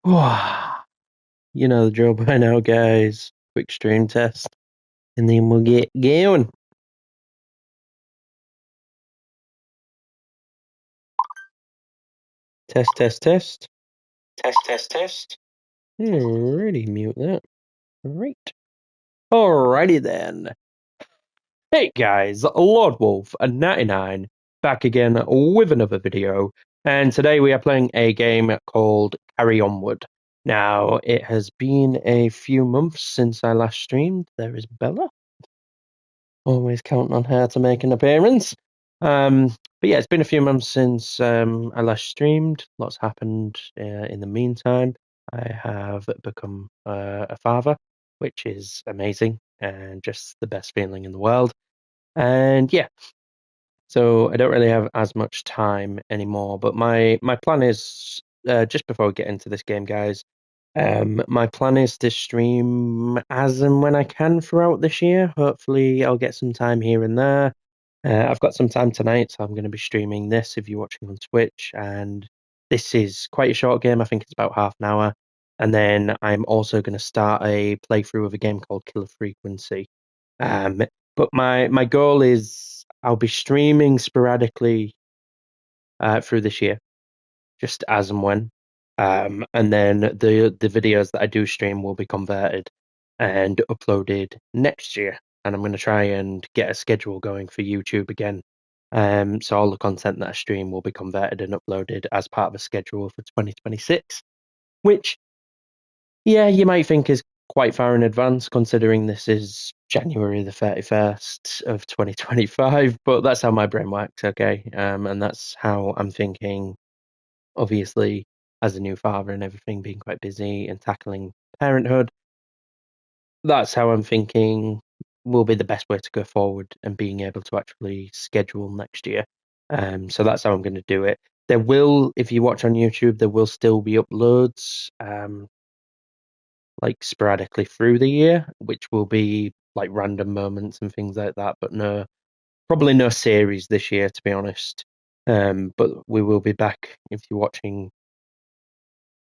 You know the drill by now, guys. Quick stream test, and then we'll get going. Test, test, test. Test, test, test. Alrighty, mute that. Right. Alrighty then. Hey guys, Lord Wolf 99 back again with another video, and today we are playing a game called Carry Onward. Now, it has been a few months since I last streamed. There is Bella. Always counting on her to make an appearance. But yeah, it's been a few months since I last streamed. Lots happened in the meantime. I have become a father, which is amazing and just the best feeling in the world. And yeah, so I don't really have as much time anymore. But my plan is just before we get into this game, guys. My plan is to stream as and when I can throughout this year. Hopefully, I'll get some time here and there. I've got some time tonight, so I'm going to be streaming this if you're watching on Twitch. And this is quite a short game. I think it's about half an hour. And then I'm also going to start a playthrough of a game called Killer Frequency. But my goal is I'll be streaming sporadically through this year, just as and when. And then the videos that I do stream will be converted and uploaded next year. And I'm going to try and get a schedule going for YouTube again. So all the content that I stream will be converted and uploaded as part of a schedule for 2026, which, yeah, you might think is quite far in advance considering this is January the 31st of 2025, but that's how my brain works, okay? And that's how I'm thinking, obviously, as a new father and everything, being quite busy and tackling parenthood. That's how I'm thinking will be the best way to go forward and being able to actually schedule next year. So that's how I'm going to do it. There will, if you watch on YouTube, there will still be uploads, like sporadically through the year, which will be like random moments and things like that, but probably no series this year, to be honest. But we will be back if you're watching.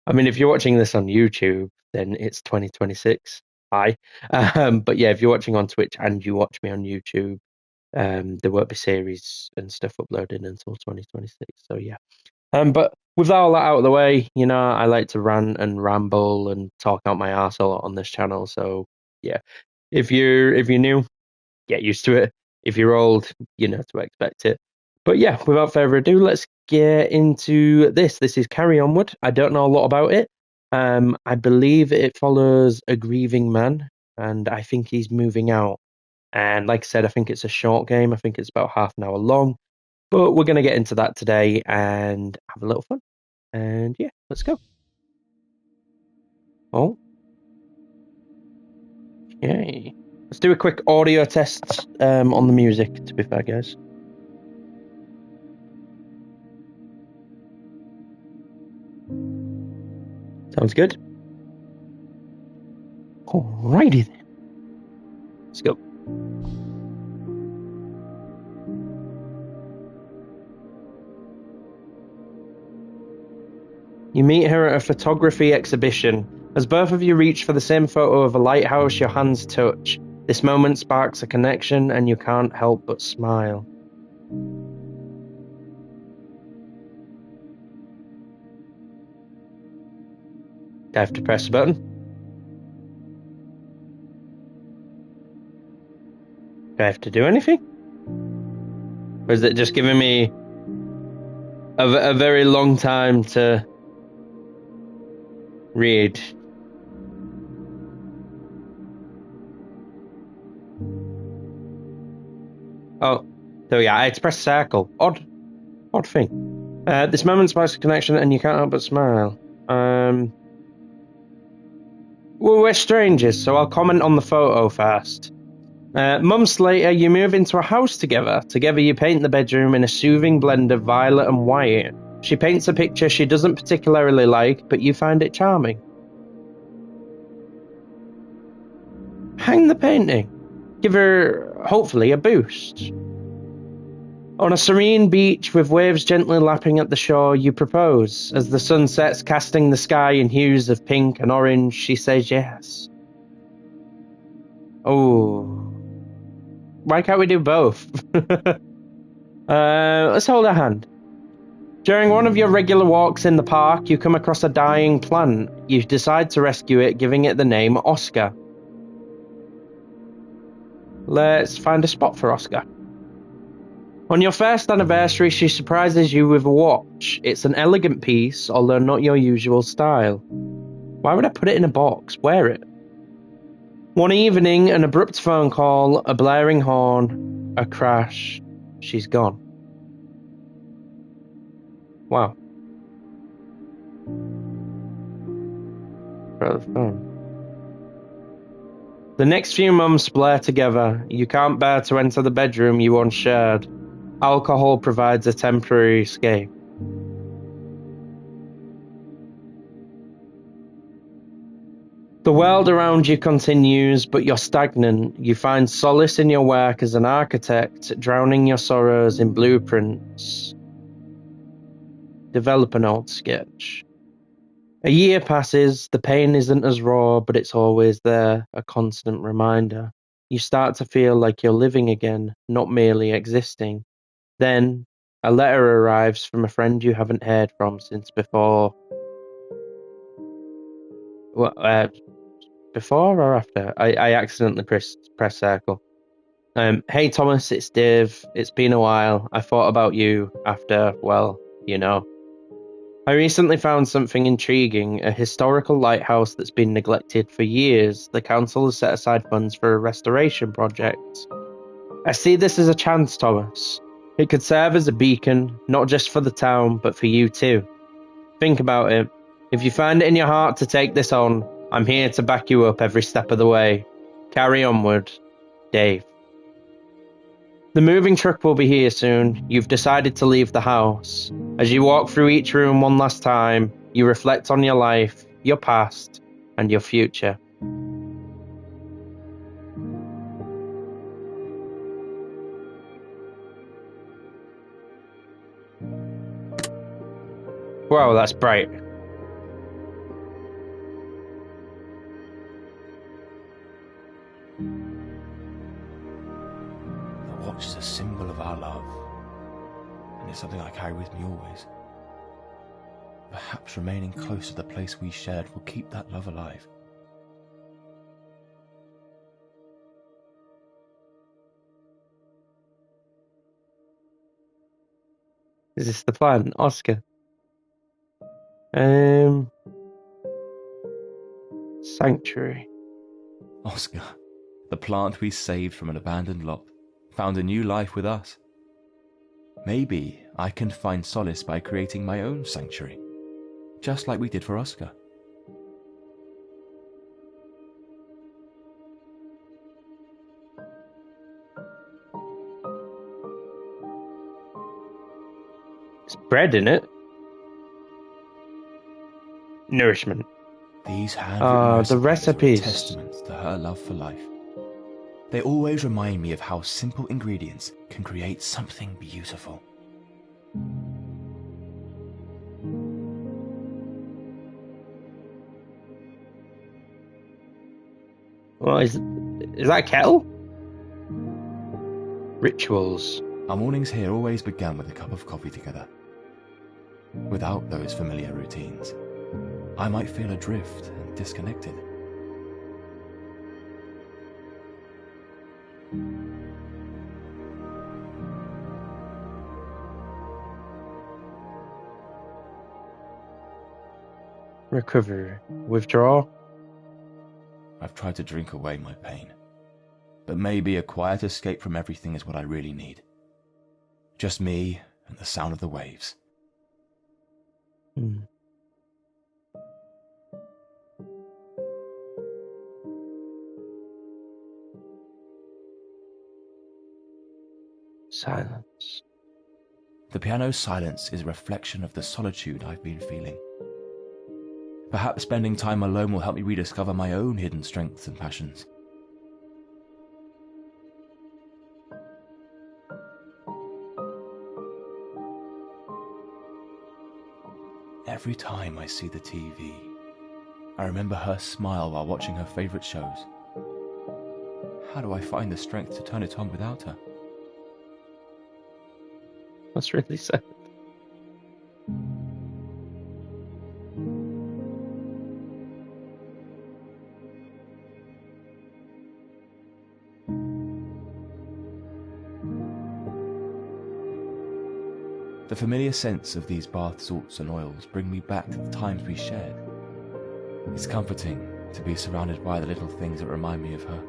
I mean, if you're watching this on YouTube, then it's 2026. Hi. But yeah, if you're watching on Twitch and you watch me on YouTube, there won't be series and stuff uploaded until 2026. So yeah. But with all that out of the way, you know, I like to rant and ramble and talk out my arse a lot on this channel. So yeah, if you're new, get used to it. If you're old, you know to expect it. But yeah, without further ado, let's get into this. This is Carry Onward. I don't know a lot about it. I believe it follows a grieving man, and I think he's moving out. And like I said, I think it's a short game. I think it's about half an hour long. But we're going to get into that today and have a little fun. And yeah, let's go. Oh, okay. Let's do a quick audio test on the music, to be fair, guys. Sounds good. Alrighty then. Let's go. You meet her at a photography exhibition. As both of you reach for the same photo of a lighthouse, your hands touch. This moment sparks a connection and you can't help but smile. Do I have to press the button? Do I have to do anything? Or is it just giving me a very long time to read? Oh, there we go. I had to press circle. Odd thing. This moment sparks a connection and you can't help but smile. Well, we're strangers, so I'll comment on the photo first. Months later, you move into a house together. Together, you paint the bedroom in a soothing blend of violet and white. She paints a picture she doesn't particularly like, but you find it charming. Hang the painting. Give her, hopefully, a boost. On a serene beach with waves gently lapping at the shore, you propose. As the sun sets, casting the sky in hues of pink and orange, she says yes. Oh. Why can't we do both? Let's hold a hand. During one of your regular walks in the park, you come across a dying plant. You decide to rescue it, giving it the name Oscar. Let's find a spot for Oscar. On your first anniversary, she surprises you with a watch. It's an elegant piece, although not your usual style. Why would I put it in a box? Wear it. One evening, an abrupt phone call, a blaring horn, a crash. She's gone. Wow. Throw the phone. The next few months blur together. You can't bear to enter the bedroom you once shared. Alcohol provides a temporary escape. The world around you continues, but you're stagnant. You find solace in your work as an architect, drowning your sorrows in blueprints. Develop an old sketch. A year passes, the pain isn't as raw, but it's always there, a constant reminder. You start to feel like you're living again, not merely existing. Then, a letter arrives from a friend you haven't heard from since before. Well, before or after? I accidentally press circle. Hey Thomas, it's Dave. It's been a while. I thought about you after, well, you know. I recently found something intriguing, a historical lighthouse that's been neglected for years. The council has set aside funds for a restoration project. I see this as a chance, Thomas. It could serve as a beacon, not just for the town, but for you too. Think about it. If you find it in your heart to take this on, I'm here to back you up every step of the way. Carry onward, Dave. The moving truck will be here soon. You've decided to leave the house. As you walk through each room one last time, you reflect on your life, your past, and your future. Wow, that's bright. The watch is a symbol of our love, and it's something I carry with me always. Perhaps remaining close to the place we shared will keep that love alive. Is this the plan, Oscar? Sanctuary. Oscar, the plant we saved from an abandoned lot, found a new life with us. Maybe I can find solace by creating my own sanctuary, just like we did for Oscar. It's bread in it. Nourishment. These handwritten the recipes. Are a testament to her love for life. They always remind me of how simple ingredients can create something beautiful. Well, is that a kettle? Rituals. Our mornings here always began with a cup of coffee together. Without those familiar routines, I might feel adrift and disconnected. Recovery. Withdraw. I've tried to drink away my pain, but maybe a quiet escape from everything is what I really need. Just me and the sound of the waves. Silence. The piano's silence is a reflection of the solitude I've been feeling. Perhaps spending time alone will help me rediscover my own hidden strengths and passions. Every time I see the TV, I remember her smile while watching her favourite shows. How do I find the strength to turn it on without her? That's really sad. The familiar scents of these bath salts and oils bring me back to the times we shared. It's comforting to be surrounded by the little things that remind me of her.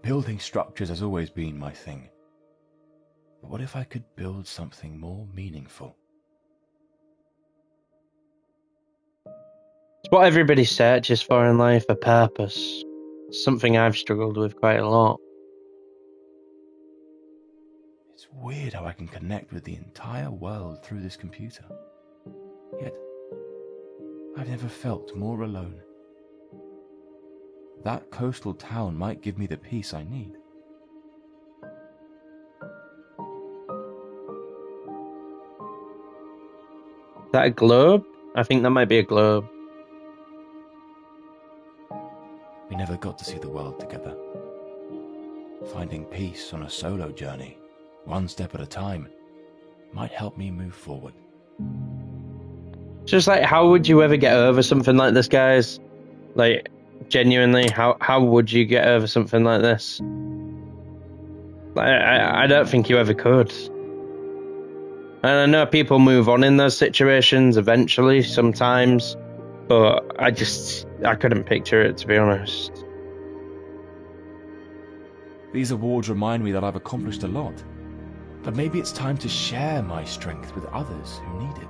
Building structures has always been my thing. But what if I could build something more meaningful? It's what everybody searches for in life, a purpose. It's something I've struggled with quite a lot. It's weird how I can connect with the entire world through this computer. Yet, I've never felt more alone. That coastal town might give me the peace I need. Is that a globe? I think that might be a globe. We never got to see the world together. Finding peace on a solo journey, one step at a time, might help me move forward. Just like, how would you ever get over something like this, guys? Like, genuinely, how would you get over something like this? Like, I don't think you ever could. And I know people move on in those situations eventually, sometimes, but I couldn't picture it, to be honest. These awards remind me that I've accomplished a lot, but maybe it's time to share my strength with others who need it.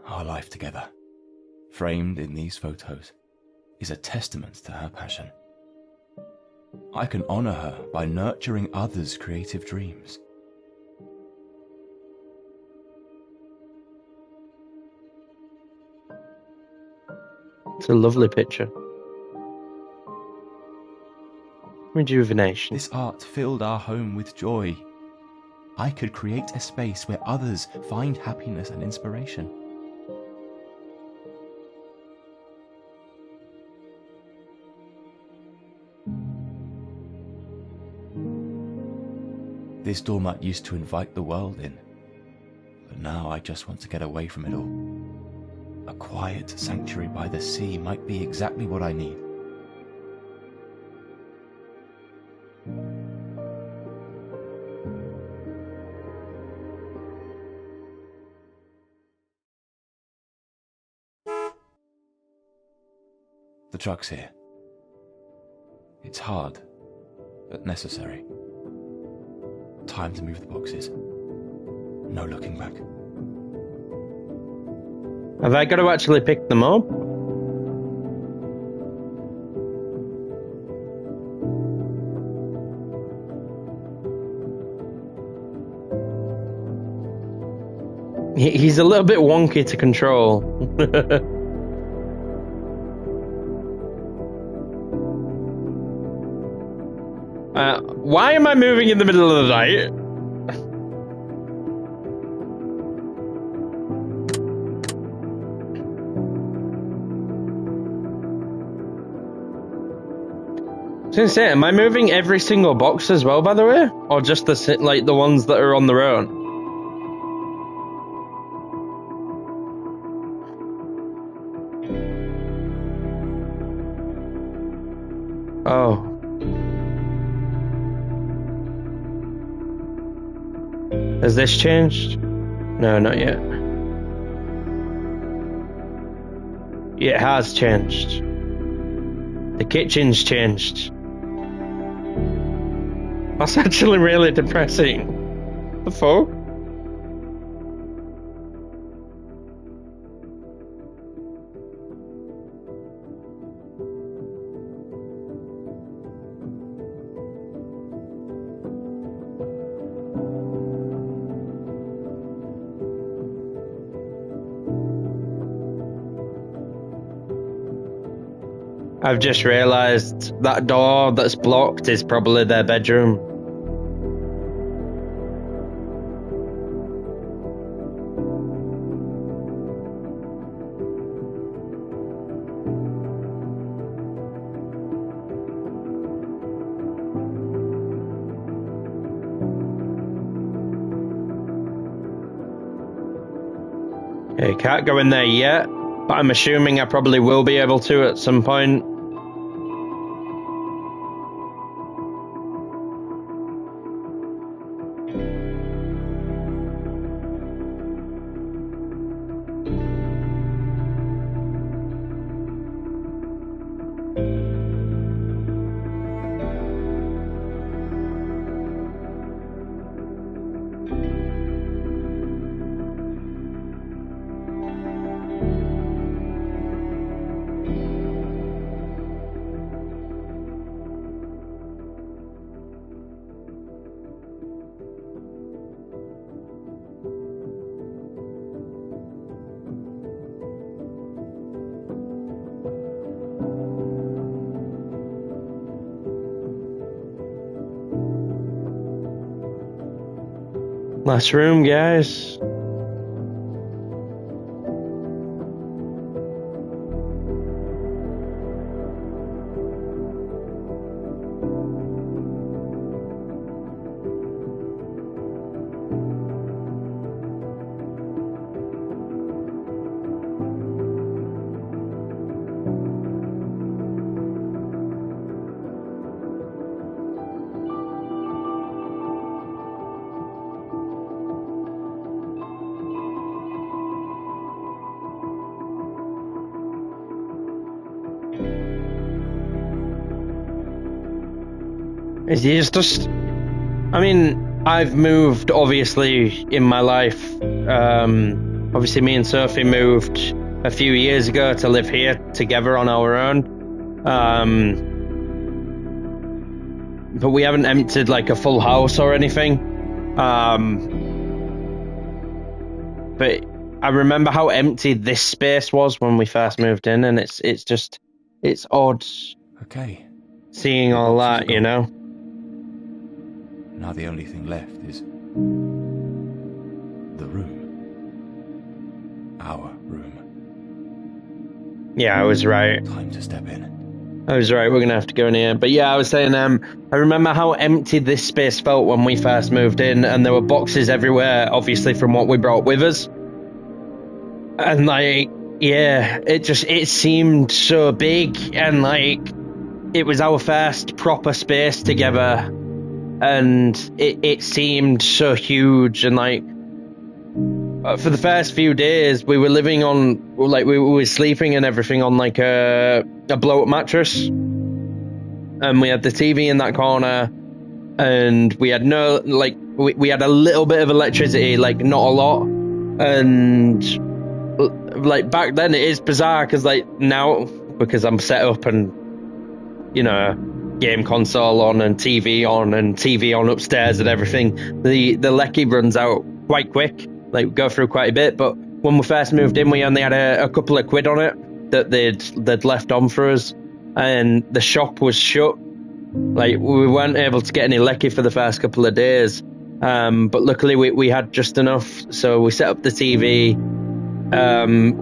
Our life together, framed in these photos, is a testament to her passion. I can honor her by nurturing others' creative dreams. It's a lovely picture. Rejuvenation. This art filled our home with joy. I could create a space where others find happiness and inspiration. This doormat used to invite the world in, but now I just want to get away from it all. A quiet sanctuary by the sea might be exactly what I need. The truck's here. It's hard, but necessary. Time to move the boxes. No looking back. Have I got to actually pick them up? He's a little bit wonky to control. Why am I moving in the middle of the night? I was gonna say, am I moving every single box as well, by the way? Or just the ones that are on their own? Oh. Has this changed? No, not yet. It has changed. The kitchen's changed. That's actually really depressing. The fuck? I've just realised that door that's blocked is probably their bedroom. Okay, can't go in there yet, but I'm assuming I probably will be able to at some point. Last room, guys. It's just, I mean, I've moved obviously in my life. Obviously, me and Sophie moved a few years ago to live here together on our own. But we haven't emptied like a full house or anything. But I remember how empty this space was when we first moved in, and it's odd. Okay. Seeing all that, you know. Now the only thing left is the room. Our room. Yeah, I was right. Time to step in. I was right, we're gonna have to go in here. But yeah, I was saying, I remember how empty this space felt when we first moved in, and there were boxes everywhere, obviously from what we brought with us. And like, yeah, it seemed so big, and like, it was our first proper space together. And it seemed so huge, and like for the first few days we were living on, like, we were sleeping and everything on like a blow up mattress, and we had the TV in that corner, and we had no, like, we had a little bit of electricity, like not a lot. And like back then, it is bizarre because like now, because I'm set up and, you know, game console on and TV on upstairs and everything, the lecky runs out quite quick. Like, we go through quite a bit. But when we first moved in, we only had a couple of quid on it that they'd left on for us, and the shop was shut. Like, we weren't able to get any lecky for the first couple of days. But luckily we had just enough, so we set up the TV,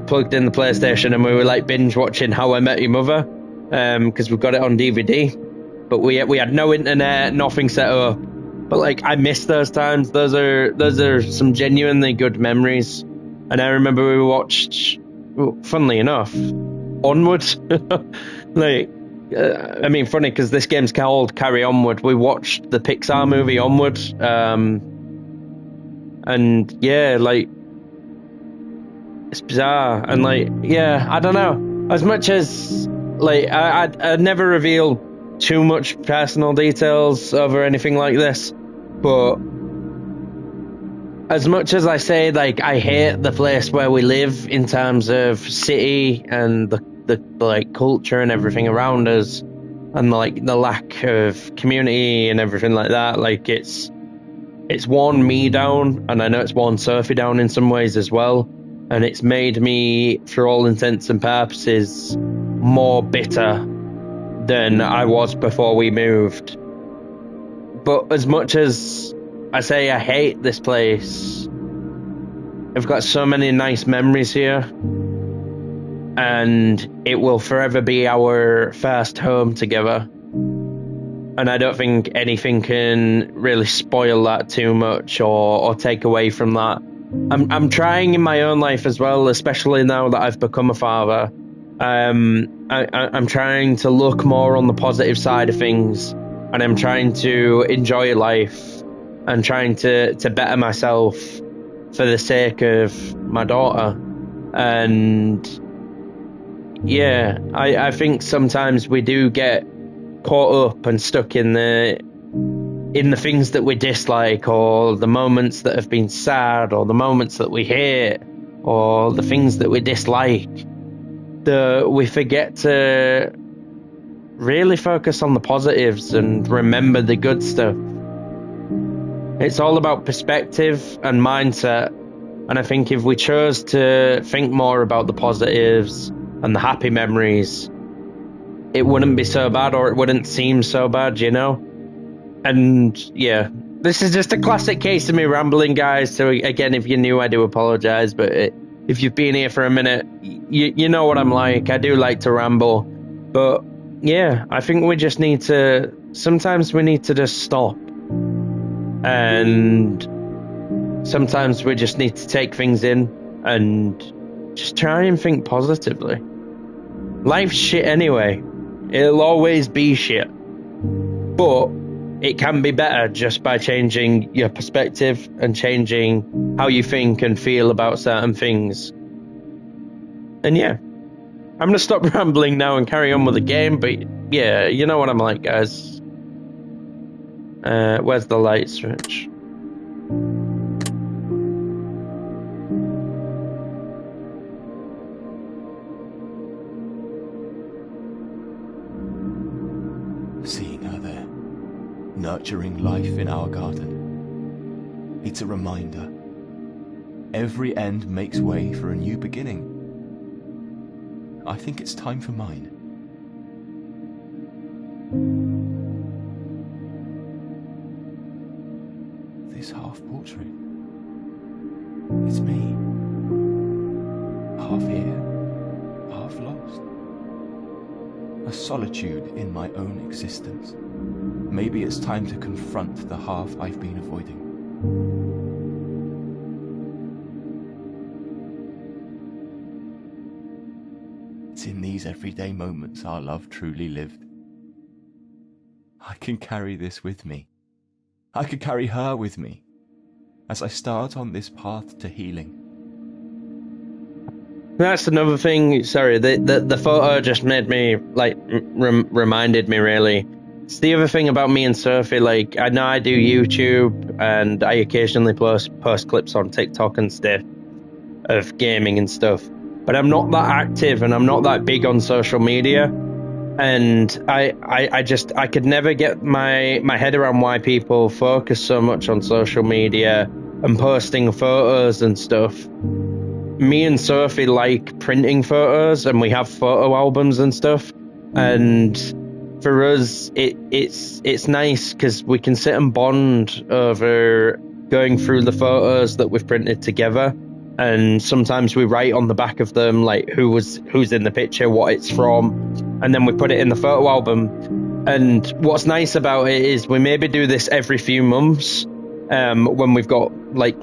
plugged in the PlayStation, and we were like binge watching How I Met Your Mother, because we got it on DVD. But we had no internet, nothing set up. But like, I miss those times. Those are some genuinely good memories. And I remember we watched, funnily enough, Onward. Like, I mean, funny because this game's called Carry Onward. We watched the Pixar movie Onward, and yeah, like, it's bizarre. And like, yeah, I don't know. As much as like I'd never reveal too much personal details over anything like this, but as much as I say, like, I hate the place where we live in terms of city and the like culture and everything around us, and like the lack of community and everything like that, like it's worn me down, and I know it's worn Sophie down in some ways as well, and it's made me, for all intents and purposes, more bitter than I was before we moved. But as much as I say I hate this place, I've got so many nice memories here, and it will forever be our first home together. And I don't think anything can really spoil that too much or take away from that. I'm trying in my own life as well, especially now that I've become a father. I'm trying to look more on the positive side of things, and I'm trying to enjoy life and trying to better myself for the sake of my daughter. And yeah, I think sometimes we do get caught up and stuck in the things that we dislike, or the moments that have been sad, or the moments that we hate, or the things that we dislike, that we forget to really focus on the positives and remember the good stuff. It's all about perspective and mindset, and I think if we chose to think more about the positives and the happy memories, it wouldn't be so bad, or it wouldn't seem so bad, you know? And yeah, this is just a classic case of me rambling, guys, so again, if you're new, I do apologize, but if you've been here for a minute, you know what I'm like. I do like to ramble, but yeah, I think we just need to, sometimes we need to just stop, and sometimes we just need to take things in and just try and think positively. Life's shit anyway. It'll always be shit. But it can be better just by changing your perspective and changing how you think and feel about certain things. And yeah, I'm going to stop rambling now and carry on with the game, but yeah, you know what I'm like, guys. Where's the light switch? Seeing her there, nurturing life in our garden, it's a reminder. Every end makes way for a new beginning. I think it's time for mine. This half-portrait, it's me. Half here, half lost. A solitude in my own existence. Maybe it's time to confront the half I've been avoiding. It's in these everyday moments our love truly lived. I can carry this with me. I could carry her with me as I start on this path to healing. That's another thing. Sorry, the photo just made me, like, reminded me, really. It's the other thing about me and Sophie. Like, I know I do YouTube, and I occasionally post clips on TikTok and stuff of gaming and stuff, but I'm not that active, and I'm not that big on social media. And I could never get my head around why people focus so much on social media and posting photos and stuff. Me and Sophie like printing photos, and we have photo albums and stuff. And for us, it's nice because we can sit and bond over going through the photos that we've printed together. And sometimes we write on the back of them, like, who's in the picture, what it's from, and then we put it in the photo album. And what's nice about it is we maybe do this every few months, when we've got, like,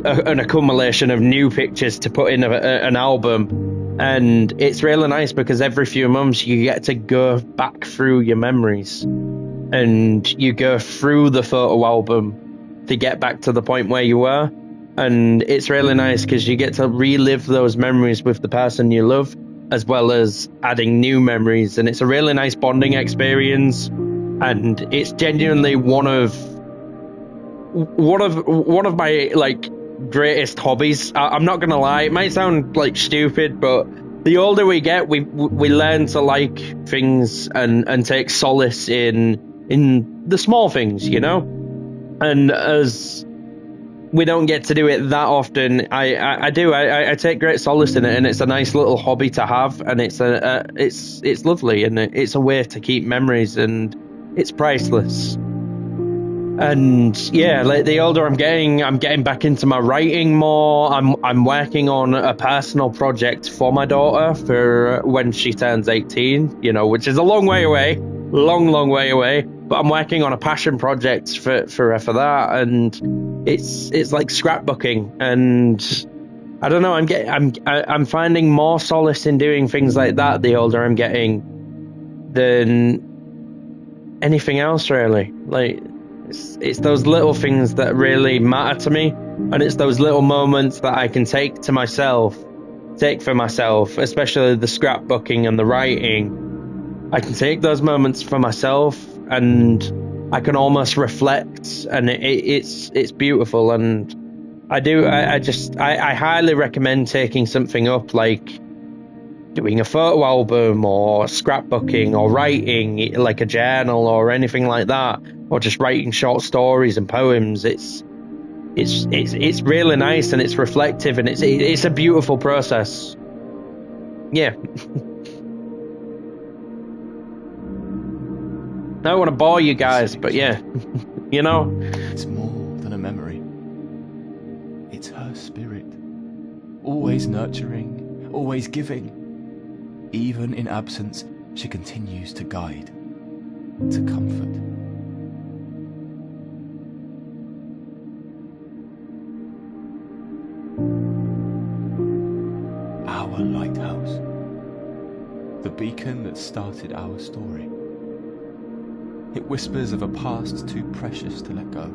an accumulation of new pictures to put in an album. And it's really nice because every few months you get to go back through your memories, and you go through the photo album to get back to the point where you were. And it's really nice because you get to relive those memories with the person you love. as well as adding new memories, and it's a really nice bonding experience, and it's genuinely one of my like greatest hobbies. I'm not gonna lie, it might sound like stupid, but the older we get, we learn to like things and take solace in the small things, you know. And as we don't get to do it that often, I do. I take great solace in it, and it's a nice little hobby to have, and it's lovely, and it's a way to keep memories, and it's priceless. And yeah, like the older I'm getting back into my writing more. I'm working on a personal project for my daughter for when she turns 18, you know, which is a long way away, long way away. But I'm working on a passion project for her for that, and it's like scrapbooking, and I don't know. I'm finding more solace in doing things like that the older I'm getting than anything else, really. Like it's those little things that really matter to me, and it's those little moments that I can take for myself, especially the scrapbooking and the writing. I can take those moments for myself, and I can almost reflect, and it's beautiful. And I highly recommend taking something up like doing a photo album or scrapbooking or writing like a journal or anything like that, or just writing short stories and poems. It's really nice, and it's reflective, and it's a beautiful process. Yeah. I don't want to bore you guys, but yeah, you know. It's more than a memory. It's her spirit, always nurturing, always giving. Even in absence, she continues to guide, to comfort. Our lighthouse, the beacon that started our story. It whispers of a past too precious to let go.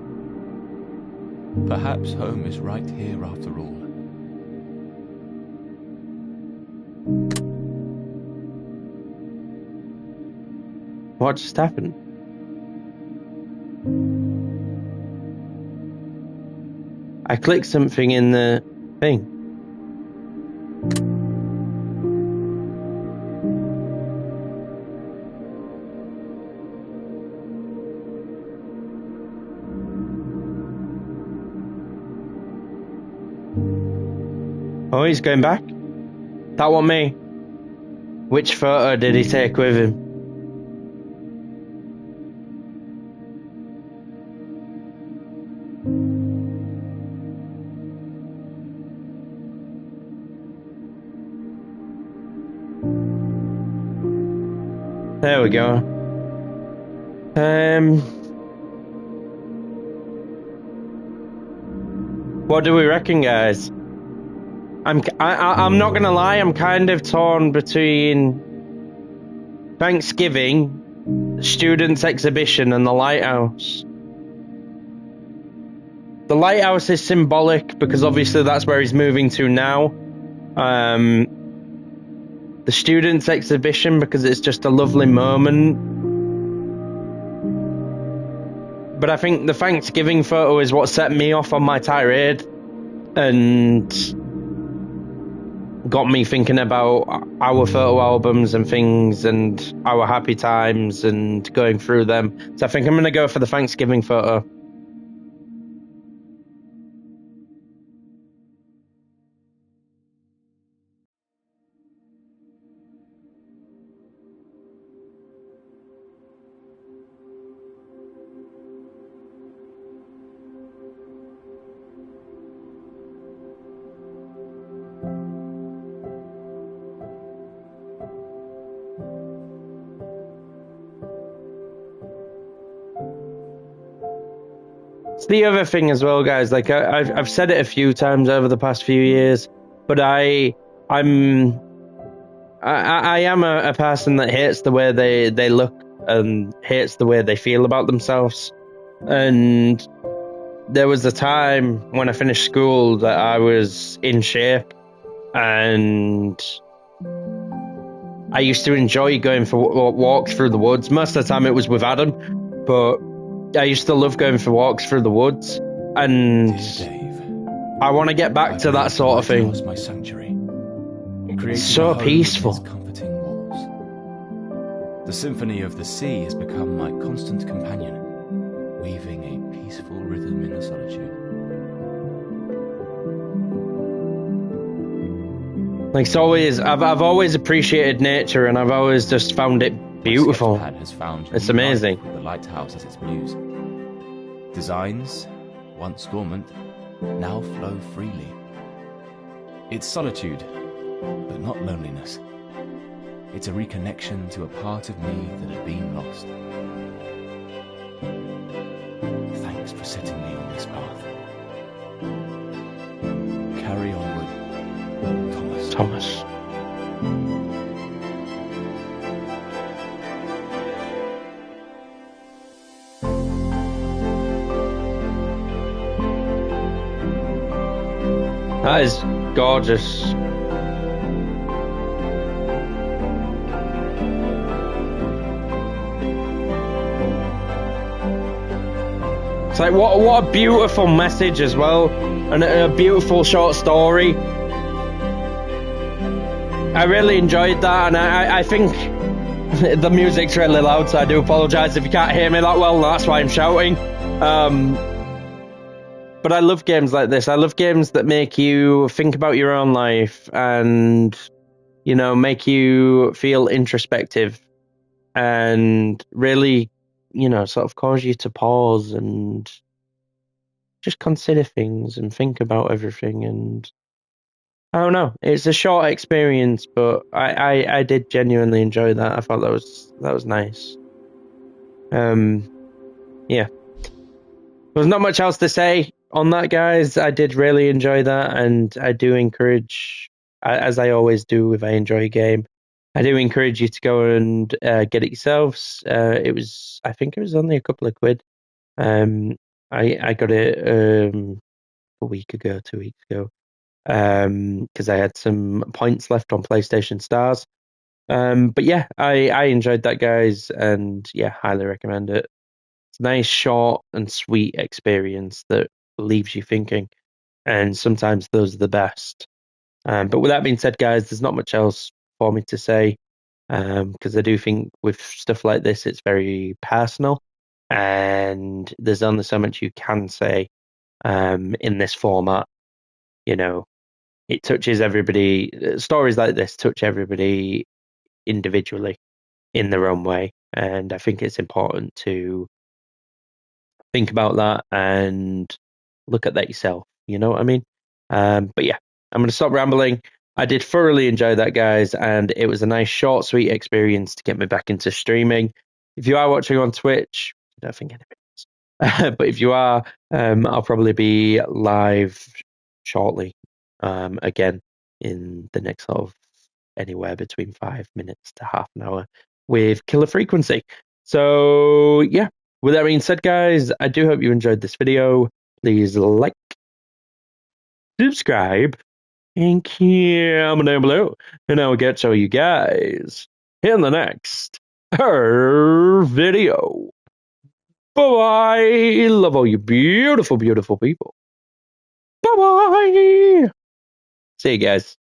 Perhaps home is right here after all. What just happened? I clicked something in the thing. Oh, he's going back? That wasn't me. Which photo did he take with him? There we go. What do we reckon, guys? I'm not gonna lie, I'm kind of torn between Thanksgiving, students' exhibition, and the lighthouse. The lighthouse is symbolic because obviously that's where he's moving to now. The students' exhibition because it's just a lovely moment. But I think the Thanksgiving photo is what set me off on my tirade and got me thinking about our photo albums and things and our happy times and going through them. So I think I'm going to go for the Thanksgiving photo. It's the other thing as well, guys. Like I've said it a few times over the past few years, but I am a person that hates the way they look and hates the way they feel about themselves. And there was a time when I finished school that I was in shape, and I used to enjoy going for walks through the woods. Most of the time it was with Adam, but I used to love going for walks through the woods. And Dear Dave, I want to get back I to that believe sort of the thing. lighthouse my sanctuary, creating So a home peaceful. within its comforting walls. The symphony of the sea has become my constant companion, weaving a peaceful rhythm in the solitude. Like it's always, I've always appreciated nature, and I've always just found it beautiful. My sketchpad has found It's new life amazing. with the lighthouse as its muse. Designs, once dormant, now flow freely. It's solitude, but not loneliness. It's a reconnection to a part of me that had been lost. Thanks for setting me on this path. Carry onward, Thomas. That is gorgeous. It's like what a beautiful message as well, and a beautiful short story. I really enjoyed that, and I think the music's really loud, so I do apologise if you can't hear me that well. That's why I'm shouting. But I love games like this. I love games that make you think about your own life and, you know, make you feel introspective and really, you know, sort of cause you to pause and just consider things and think about everything. And I don't know, it's a short experience, but I did genuinely enjoy that. I thought that was nice. Yeah. There's not much else to say on that, guys. I did really enjoy that, and I do encourage, as I always do if I enjoy a game, I do encourage you to go and get it yourselves. I think it was only a couple of quid. I got it a week ago, 2 weeks ago, because I had some points left on PlayStation Stars. But yeah, I enjoyed that, guys, and yeah, highly recommend it. It's a nice, short, and sweet experience that leaves you thinking, and sometimes those are the best. But with that being said, guys, there's not much else for me to say, because I do think with stuff like this, it's very personal, and there's only so much you can say in this format. You know, it touches everybody. Stories like this touch everybody individually in their own way, and I think it's important to think about that and look at that yourself. You know what I mean? But yeah, I'm going to stop rambling. I did thoroughly enjoy that, guys, and it was a nice, short, sweet experience to get me back into streaming. If you are watching on Twitch, I don't think anybody is, but if you are, I'll probably be live shortly again in the next sort of anywhere between 5 minutes to half an hour with Killer Frequency. So yeah, with that being said, guys, I do hope you enjoyed this video. Please like, subscribe, and comment down below, and I will get to you guys in the next video. Bye-bye. Love all you beautiful, beautiful people. Bye-bye. See you guys.